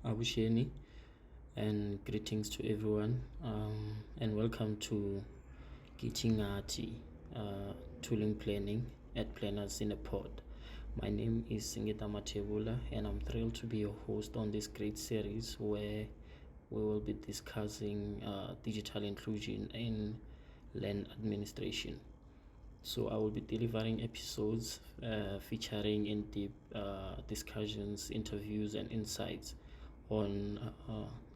Abusheni, and greetings to everyone, and welcome to Gitingati Tooling Planning at Planners in a Pod. My name is Singita Matebula, and I'm thrilled to be your host on this great series where we will be discussing digital inclusion in land administration. So I will be delivering episodes featuring in-depth discussions, interviews, and insights on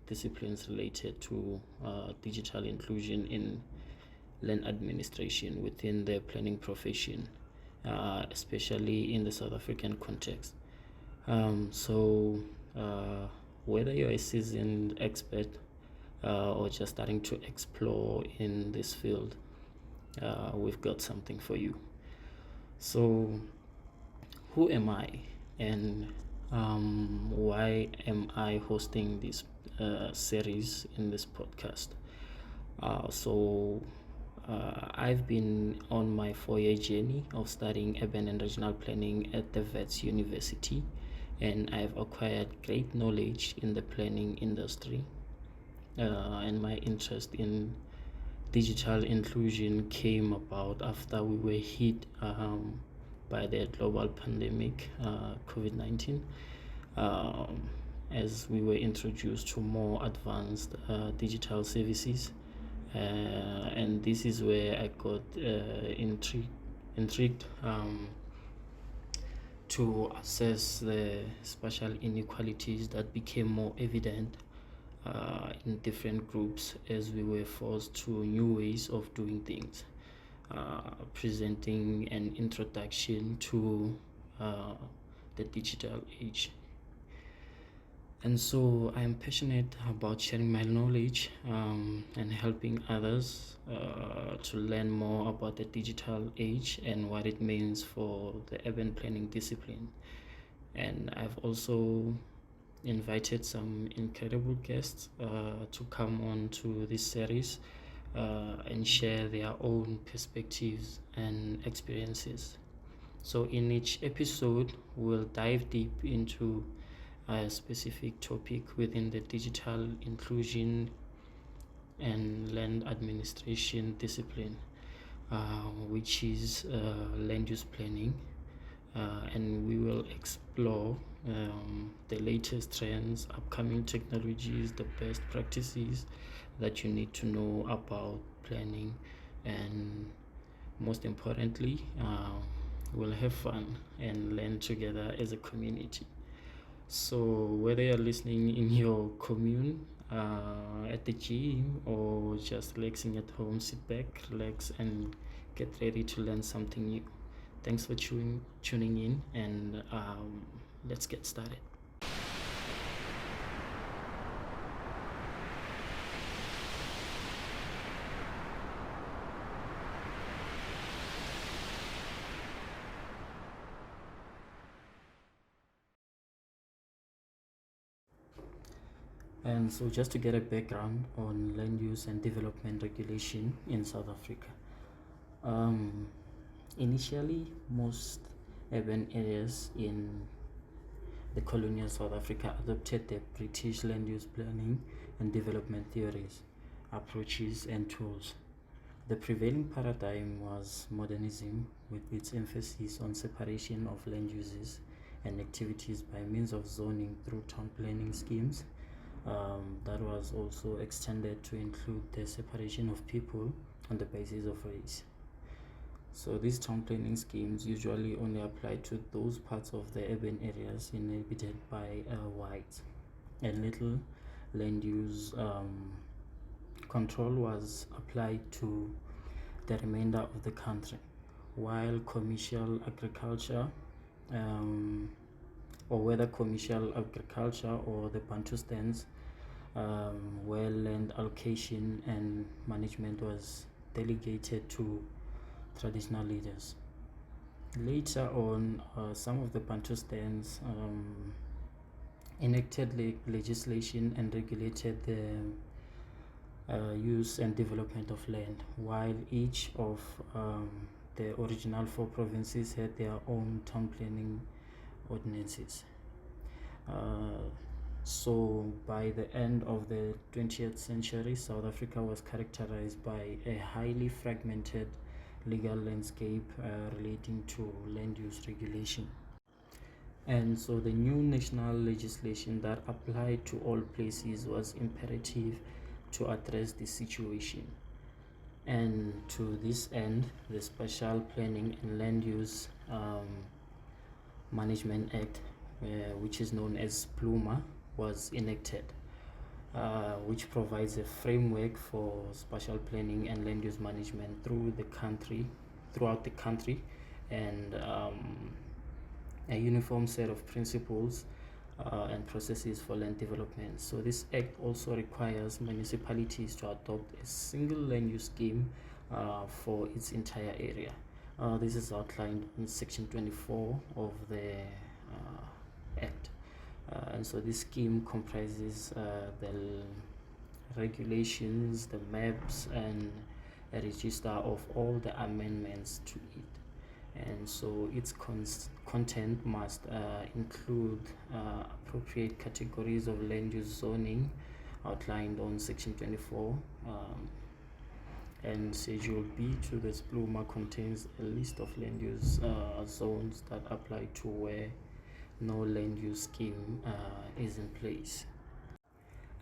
disciplines related to digital inclusion in land administration within the planning profession, especially in the South African context. So whether you're a seasoned expert or just starting to explore in this field, we've got something for you. So, who am I, and why am I hosting this series in this podcast? I've been on my 4-year journey of studying urban and regional planning at the Wits University, and I've acquired great knowledge in the planning industry. And my interest in digital inclusion came about after we were hit by the global pandemic, COVID-19, as we were introduced to more advanced digital services. And this is where I got intrigued to assess the spatial inequalities that became more evident in different groups as we were forced to new ways of doing things, presenting an introduction to the digital age. And so I'm passionate about sharing my knowledge and helping others to learn more about the digital age and what it means for the urban planning discipline. And I've also invited some incredible guests to come on to this series and share their own perspectives and experiences. So in each episode, we'll dive deep into a specific topic within the digital inclusion and land administration discipline, which is land use planning. And we will explore the latest trends, upcoming technologies, the best practices that you need to know about planning, and most importantly, we'll have fun and learn together as a community. So whether you're listening in your commune, at the gym, or just relaxing at home, sit back, relax, and get ready to learn something new. Thanks for tuning in, and let's get started. And so just to get a background on land use and development regulation in South Africa. Initially, most urban areas in the colonial South Africa adopted the British land use planning and development theories, approaches, and tools. The prevailing paradigm was modernism, with its emphasis on separation of land uses and activities by means of zoning through town planning schemes. That was also extended to include the separation of people on the basis of race. So these town planning schemes usually only apply to those parts of the urban areas inhabited by whites, and little land use control was applied to the remainder of the country, while commercial agriculture, or whether commercial agriculture or the Bantustans, where land allocation and management was delegated to traditional leaders. Later on, some of the Bantustans enacted legislation and regulated the use and development of land, while each of the original 4 provinces had their own town planning ordinances. So by the end of the 20th century, South Africa was characterized by a highly fragmented legal landscape relating to land use regulation. And so the new national legislation that applied to all places was imperative to address this situation. And to this end, the Spatial Planning and Land Use Management Act, which is known as SPLUMA, was enacted, which provides a framework for spatial planning and land use management throughout the country, and a uniform set of principles and processes for land development. So this act also requires municipalities to adopt a single land use scheme for its entire area. This is outlined in section 24 of the act. And so this scheme comprises the regulations, the maps, and a register of all the amendments to it. And so its content must include appropriate categories of land use zoning outlined on section 24, and Schedule B to the SPLUMA contains a list of land use zones that apply to where no land use scheme is in place.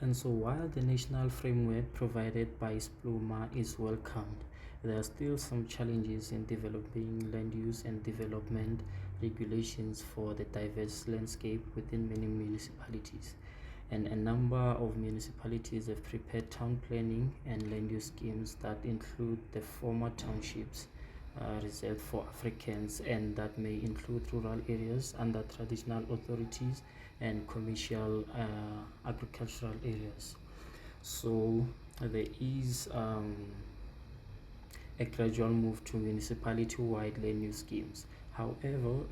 And so while the national framework provided by SPLUMA is welcomed, there are still some challenges in developing land use and development regulations for the diverse landscape within many municipalities. And a number of municipalities have prepared town planning and land use schemes that include the former townships reserved for Africans, and that may include rural areas under traditional authorities and commercial agricultural areas. So there is a gradual move to municipality-wide land use schemes. However,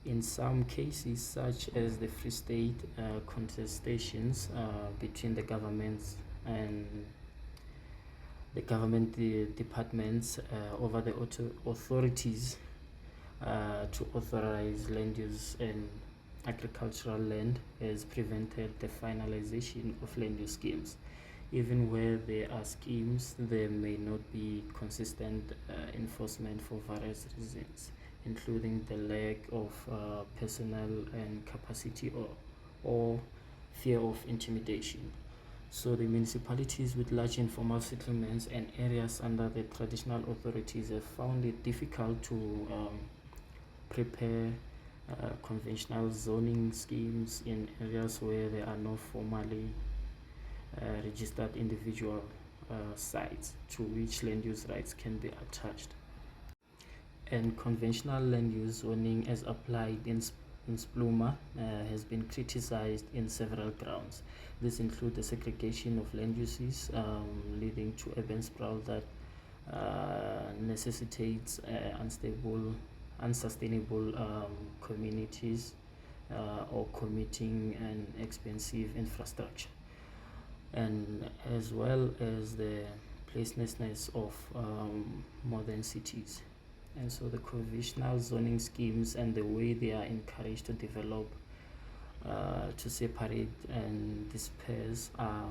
in some cases, such as the Free State contestations between the governments and the government departments over the authorities to authorize land use and agricultural land has prevented the finalization of land use schemes. Even where there are schemes, there may not be consistent enforcement for various reasons, including the lack of personnel and capacity, or fear of intimidation. So the municipalities with large informal settlements and areas under the traditional authorities have found it difficult to prepare conventional zoning schemes in areas where there are no formally registered individual sites to which land use rights can be attached. And conventional land use zoning as applied in SPLUMA has been criticized in several grounds. This includes the segregation of land uses, leading to urban sprawl that necessitates unsustainable communities or committing an expensive infrastructure, and as well as the placelessness of modern cities. And so the conventional zoning schemes and the way they are encouraged to develop, to separate and disperse, are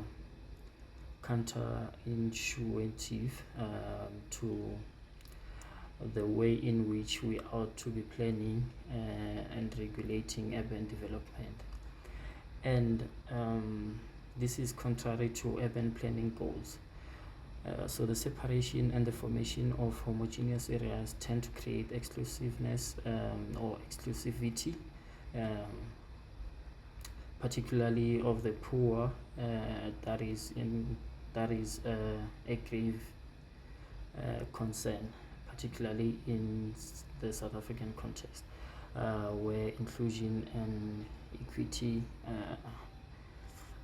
counterintuitive to the way in which we ought to be planning and regulating urban development. And this is contrary to urban planning goals. So the separation and the formation of homogeneous areas tend to create exclusiveness or exclusivity, particularly of the poor. That is a grave concern, particularly in the South African context, where inclusion and equity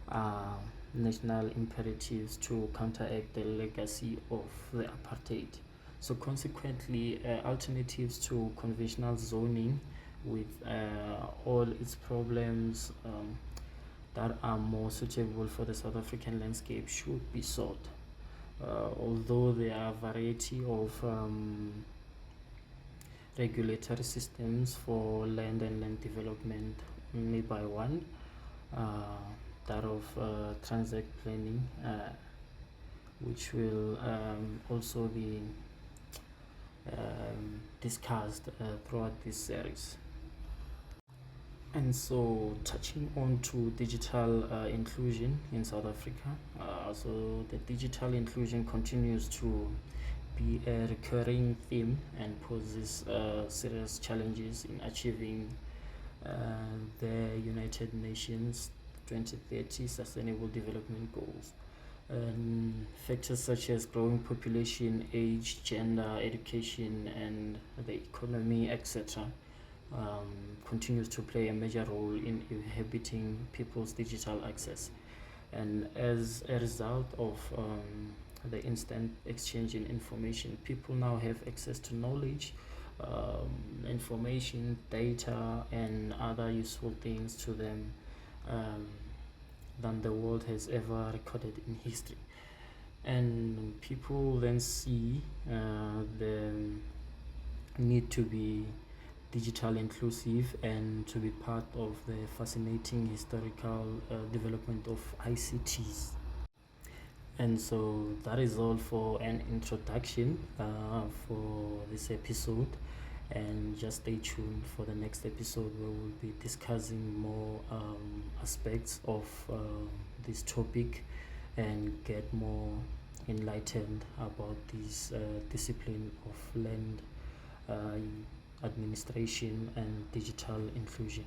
are national imperatives to counteract the legacy of the apartheid. So consequently, alternatives to conventional zoning, with all its problems that are more suitable for the South African landscape, should be sought. Although there are a variety of regulatory systems for land and land development only by one, that of transact planning, which will also be discussed throughout this series. And so, touching on to digital inclusion in South Africa, so the digital inclusion continues to be a recurring theme and poses serious challenges in achieving uh, the United Nations 2030 Sustainable Development Goals. Factors such as growing population, age, gender, education, and the economy, etc., continues to play a major role in inhibiting people's digital access. And as a result of the instant exchange in information, people now have access to knowledge, information, data, and other useful things to them um, than the world has ever recorded in history. And people then see the need to be digital inclusive and to be part of the fascinating historical development of ICTs. And so that is all for an introduction for this episode. And just stay tuned for the next episode where we'll be discussing more aspects of this topic and get more enlightened about this discipline of land administration and digital inclusion.